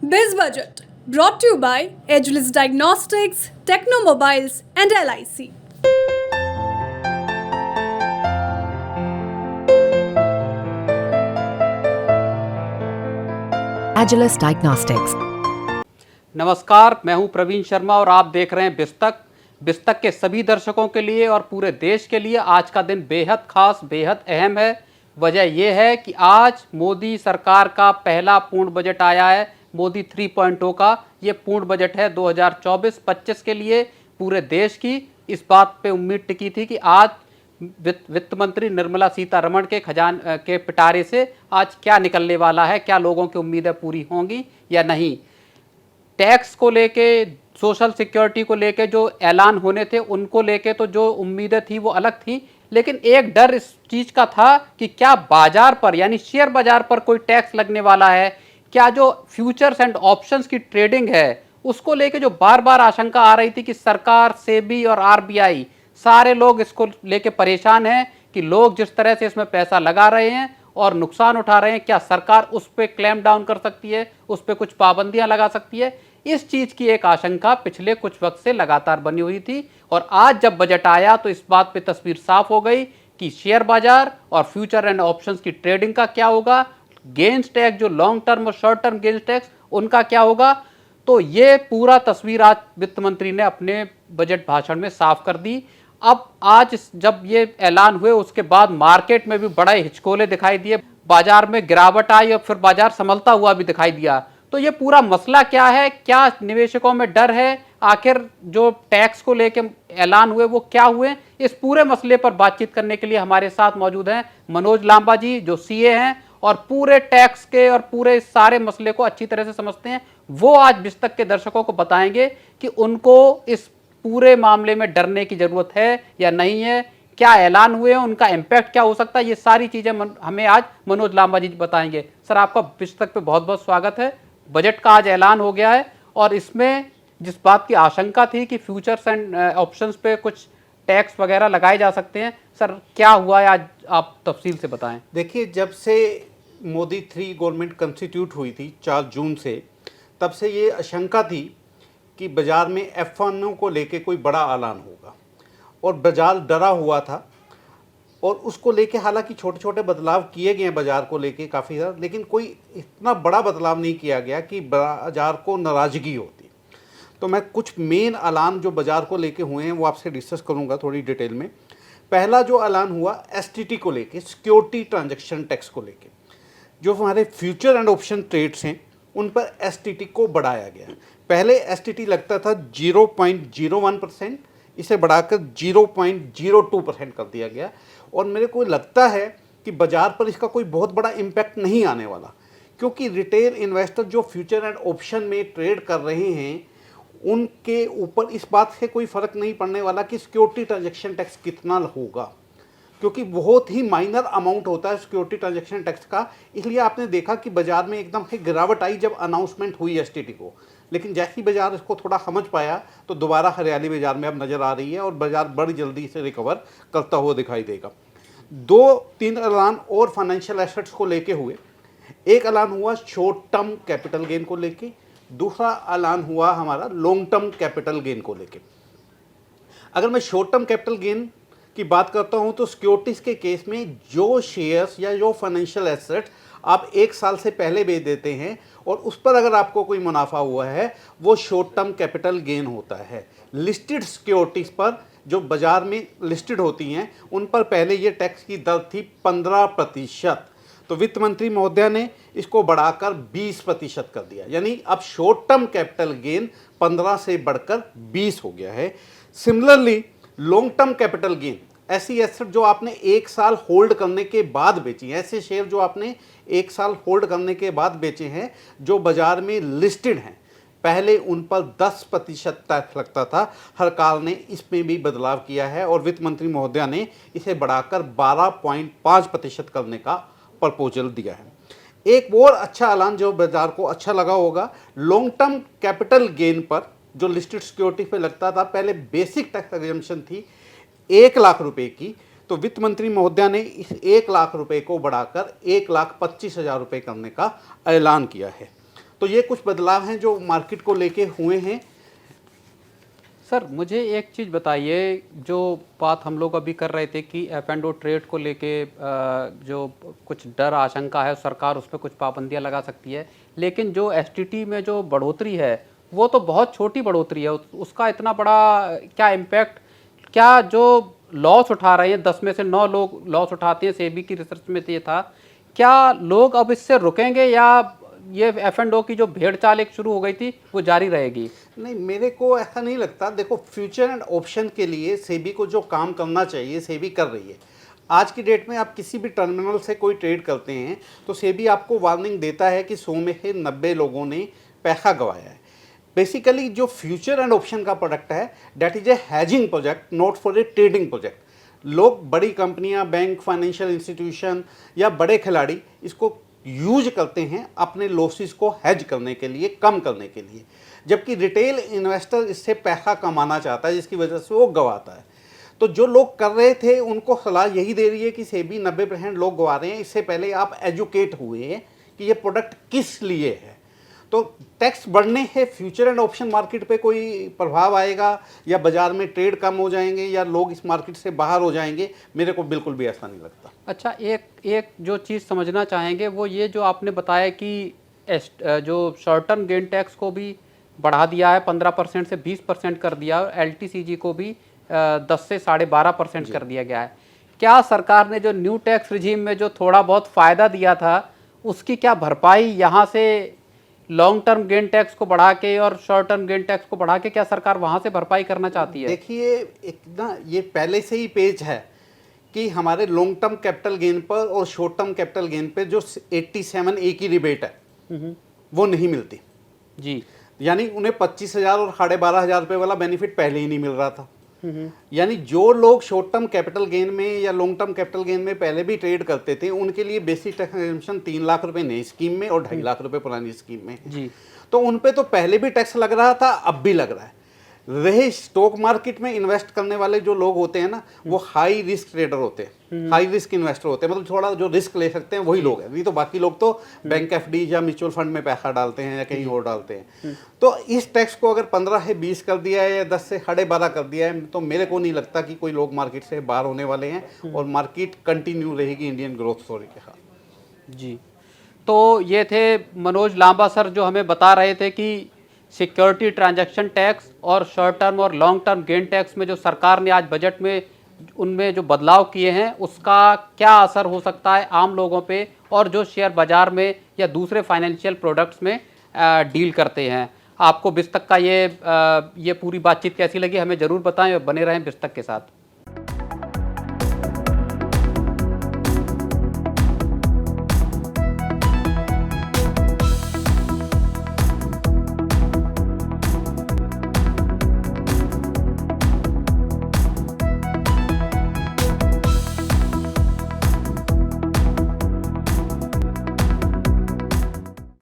Biz Budget brought to you by Ageless Diagnostics, Technomobiles, and LIC. Agilus Diagnostics. नमस्कार, मैं हूं प्रवीण शर्मा और आप देख रहे हैं बिस्तक के सभी दर्शकों के लिए और पूरे देश के लिए आज का दिन बेहद खास, बेहद अहम है। वजह यह है कि आज मोदी सरकार का पहला पूर्ण बजट आया है, मोदी 3.0 का। ये पूर्ण बजट है 2024-25 के लिए पूरे देश की। इस बात पे उम्मीद टिकी थी कि आज वित्त मंत्री निर्मला सीतारमण के पिटारे से आज क्या निकलने वाला है, क्या लोगों की उम्मीदें पूरी होंगी या नहीं। टैक्स को लेके, सोशल सिक्योरिटी को लेके जो ऐलान होने थे उनको लेके तो जो उम्मीदें थी वो अलग थी, लेकिन एक डर इस चीज़ का था कि क्या बाजार पर यानी शेयर बाजार पर कोई टैक्स लगने वाला है, क्या जो फ्यूचर्स एंड ऑप्शंस की ट्रेडिंग है उसको लेके जो बार बार आशंका आ रही थी कि सरकार, सेबी और आरबीआई सारे लोग इसको लेके परेशान हैं कि लोग जिस तरह से इसमें पैसा लगा रहे हैं और नुकसान उठा रहे हैं, क्या सरकार उस पर क्लैम डाउन कर सकती है, उस पर कुछ पाबंदियां लगा सकती है। इस चीज की एक आशंका पिछले कुछ वक्त से लगातार बनी हुई थी और आज जब बजट आया तो इस बात पे तस्वीर साफ हो गई कि शेयर बाजार और फ्यूचर एंड ऑप्शंस की ट्रेडिंग का क्या होगा, गेन्स टैक्स जो लॉन्ग टर्म और शॉर्ट टर्म गेन्स टैक्स उनका क्या होगा। तो ये पूरा तस्वीर आज वित्त मंत्री ने अपने बजट भाषण में साफ कर दी। अब आज जब ये ऐलान हुए उसके बाद मार्केट में भी बड़े हिचकोले दिखाई दिए, बाजार में गिरावट आई और फिर बाजार संभलता हुआ भी दिखाई दिया। तो ये पूरा मसला क्या है, क्या निवेशकों में डर है, आखिर जो टैक्स को लेके ऐलान हुए वो क्या हुए, इस पूरे मसले पर बातचीत करने के लिए हमारे साथ मौजूद हैं मनोज लांबा जी जो सीए हैं और पूरे टैक्स के और पूरे सारे मसले को अच्छी तरह से समझते हैं। वो आज बिस्तक के दर्शकों को बताएंगे कि उनको इस पूरे मामले में डरने की जरूरत है या नहीं है, क्या ऐलान हुए हैं, उनका इम्पैक्ट क्या हो सकता है। ये सारी चीजें हमें आज मनोज लांबा जी बताएंगे। सर, आपका बिस्तक पे बहुत बहुत स्वागत है। बजट का आज ऐलान हो गया है और इसमें जिस बात की आशंका थी कि फ्यूचर्स एंड ऑप्शंस पे कुछ टैक्स वगैरह लगाए जा सकते हैं, सर क्या हुआ है आज आप तफसील से बताएं। देखिए, जब से मोदी 3 गवर्नमेंट कंस्टिट्यूट हुई थी 4 जून से, तब से ये आशंका थी कि बाज़ार में F1 को लेके कोई बड़ा ऐलान होगा और बाज़ार डरा हुआ था और उसको लेके हालांकि छोटे छोटे बदलाव किए गए हैं बाज़ार को लेके काफ़ी ज़्यादा, लेकिन कोई इतना बड़ा बदलाव नहीं किया गया कि बाज़ार को नाराज़गी होती। तो मैं कुछ मेन ऐलान जो बाज़ार को लेके हुए हैं वो आपसे डिस्कस करूंगा थोड़ी डिटेल में। पहला जो ऐलान हुआ एसटीटी को लेके, सिक्योरिटी ट्रांजैक्शन टैक्स को लेके, जो हमारे फ्यूचर एंड ऑप्शन ट्रेड्स हैं उन पर एसटीटी को बढ़ाया गया। पहले एसटीटी लगता था 0.01%, इसे बढ़ाकर 0.02% कर दिया गया और मेरे को लगता है कि बाज़ार पर इसका कोई बहुत बड़ा इम्पैक्ट नहीं आने वाला, क्योंकि रिटेल इन्वेस्टर जो फ्यूचर एंड ऑप्शन में ट्रेड कर रहे हैं उनके ऊपर इस बात से कोई फ़र्क नहीं पड़ने वाला कि सिक्योरिटी ट्रांजैक्शन टैक्स कितना होगा, क्योंकि बहुत ही माइनर अमाउंट होता है सिक्योरिटी ट्रांजैक्शन टैक्स का। इसलिए आपने देखा कि बाज़ार में एकदम से गिरावट आई जब अनाउंसमेंट हुई एसटीटी को, लेकिन जैसे ही बाज़ार इसको थोड़ा समझ पाया तो दोबारा हरियाली बाज़ार में अब नज़र आ रही है और बाज़ार बड़ी जल्दी से रिकवर करता हुआ दिखाई देगा। 2-3 ऐलान और फाइनेंशियल एसेट्स को लेके हुए। एक ऐलान हुआ शॉर्ट टर्म कैपिटल गेन को लेके, दूसरा ऐलान हुआ हमारा लॉन्ग टर्म कैपिटल गेन को लेके। अगर मैं शॉर्ट टर्म कैपिटल गेन की बात करता हूं तो सिक्योरिटीज़ के केस में जो शेयर्स या जो फाइनेंशियल एसेट आप 1 साल से पहले बेच देते हैं और उस पर अगर आपको कोई मुनाफा हुआ है वो शॉर्ट टर्म कैपिटल गेन होता है। लिस्टेड सिक्योरिटीज़ पर जो बाज़ार में लिस्टेड होती हैं उन पर पहले ये टैक्स की दर थी 15%, तो वित्त मंत्री महोदया ने इसको बढ़ाकर 20% कर दिया, यानी अब शॉर्ट टर्म कैपिटल गेन 15 से बढ़कर 20 हो गया है। Similarly long term capital gain, ऐसी एसेट जो आपने 1 साल होल्ड करने के बाद बेची हैं, ऐसे शेयर जो आपने 1 साल होल्ड करने के बाद बेचे हैं जो बाज़ार में लिस्टेड हैं, पहले उन पर 10% टैक्स लगता था। सरकार ने इसमें भी बदलाव किया है और वित्त मंत्री महोदया ने इसे बढ़ाकर 12.5% करने का प्रपोजल दिया है। एक और अच्छा ऐलान जो बाजार को अच्छा लगा होगा, लॉन्ग टर्म कैपिटल गेन पर जो लिस्टेड सिक्योरिटी पे लगता था, पहले बेसिक टैक्स एग्जम्पशन थी 1 लाख रुपए की, तो वित्त मंत्री महोदया ने इस 1 लाख रुपए को बढ़ाकर 1,25,000 रुपये करने का ऐलान किया है। तो ये कुछ बदलाव हैं जो मार्केट को लेके हुए हैं। सर मुझे एक चीज़ बताइए, जो बात हम लोग अभी कर रहे थे कि F&O ट्रेड को लेके जो कुछ डर आशंका है, सरकार उस पर कुछ पाबंदियां लगा सकती है, लेकिन जो STT में जो बढ़ोतरी है वो तो बहुत छोटी बढ़ोतरी है, उसका इतना बड़ा क्या इम्पैक्ट, क्या जो लॉस उठा रहे हैं 10 में से 9 लोग लॉस उठाते हैं, सेबी की रिसर्च में ये था, क्या लोग अब इससे रुकेंगे या ये F&O की जो भेड़ चाल एक शुरू हो गई थी वो जारी रहेगी? नहीं, मेरे को ऐसा नहीं लगता। देखो, फ्यूचर एंड ऑप्शन के लिए सेबी को जो काम करना चाहिए सेबी कर रही है। आज की डेट में आप किसी भी टर्मिनल से कोई ट्रेड करते हैं तो सेबी आपको वार्निंग देता है कि 100 में से 90 लोगों ने पैसा गंवाया है। बेसिकली जो फ्यूचर एंड ऑप्शन का प्रोडक्ट है, that is a hedging project, not for a trading project. लोग, बड़ी कंपनियां, बैंक, फाइनेंशियल इंस्टीट्यूशन या बड़े खिलाड़ी इसको यूज करते हैं अपने लॉसेस को हेज करने के लिए, कम करने के लिए, जबकि रिटेल इन्वेस्टर इससे पैसा कमाना चाहता है, जिसकी वजह से वो गंवाता है। तो जो लोग कर रहे थे उनको सलाह यही दे रही है कि सेबी 90% लोग गंवा रहे हैं, इससे पहले आप एजुकेट हुए हैं कि ये प्रोडक्ट किस लिए है। तो टैक्स बढ़ने से फ्यूचर एंड ऑप्शन मार्केट पे कोई प्रभाव आएगा या बाजार में ट्रेड कम हो जाएंगे या लोग इस मार्केट से बाहर हो जाएंगे, मेरे को बिल्कुल भी ऐसा नहीं लगता। अच्छा, एक जो चीज़ समझना चाहेंगे वो ये जो आपने बताया कि जो शॉर्ट टर्म गेन टैक्स को भी बढ़ा दिया है, 15% से 20% कर दिया, और LTCG को भी 10 से 12.5% कर दिया गया है। क्या सरकार ने जो न्यू टैक्स रिजीम में जो थोड़ा बहुत फ़ायदा दिया था उसकी क्या भरपाई यहाँ से लॉन्ग टर्म गेन टैक्स को बढ़ा के और शॉर्ट टर्म गेन टैक्स को बढ़ा के क्या सरकार वहाँ से भरपाई करना चाहती है? देखिए, एक ना ये पहले से ही पेज है कि हमारे लॉन्ग टर्म कैपिटल गेन पर और शॉर्ट टर्म कैपिटल गेन पे जो 87A की रिबेट है वो नहीं मिलती जी। यानी उन्हें 25,000 और 12,500 रुपये वाला बेनिफिट पहले ही नहीं मिल रहा था। यानी जो लोग शॉर्ट टर्म कैपिटल गेन में या लॉन्ग टर्म कैपिटल गेन में पहले भी ट्रेड करते थे, उनके लिए बेसिक टैक्स एग्जेम्पशन 3 लाख रुपए नई स्कीम में और 2.5 लाख रुपए पुरानी स्कीम में जी। तो उन पे तो पहले भी टैक्स लग रहा था, अब भी लग रहा है। रहे स्टॉक मार्केट में इन्वेस्ट करने वाले जो लोग होते हैं ना, वो हाई रिस्क ट्रेडर होते हैं, हाई रिस्क इन्वेस्टर होते हैं, मतलब थोड़ा जो रिस्क ले सकते हैं वही लोग हैं। नहीं तो बाकी लोग तो बैंक FD या म्यूचुअल फंड में पैसा डालते हैं या कहीं और डालते हैं। तो इस टैक्स को अगर 15 से 20 कर दिया है या 10 से 12.5 कर दिया है, तो मेरे को नहीं लगता कि कोई लोग मार्केट से बाहर होने वाले हैं और मार्केट कंटिन्यू रहेगी इंडियन ग्रोथ स्टोरी के साथ। जी, तो ये थे मनोज लांबा सर जो हमें बता रहे थे कि सिक्योरिटी ट्रांजैक्शन टैक्स और शॉर्ट टर्म और लॉन्ग टर्म गेन टैक्स में जो सरकार ने आज बजट में उनमें जो बदलाव किए हैं उसका क्या असर हो सकता है आम लोगों पे और जो शेयर बाजार में या दूसरे फाइनेंशियल प्रोडक्ट्स में डील करते हैं। आपको बिस्तक का ये पूरी बातचीत कैसी लगी हमें ज़रूर बताएं और बने रहें बिस्तक के साथ।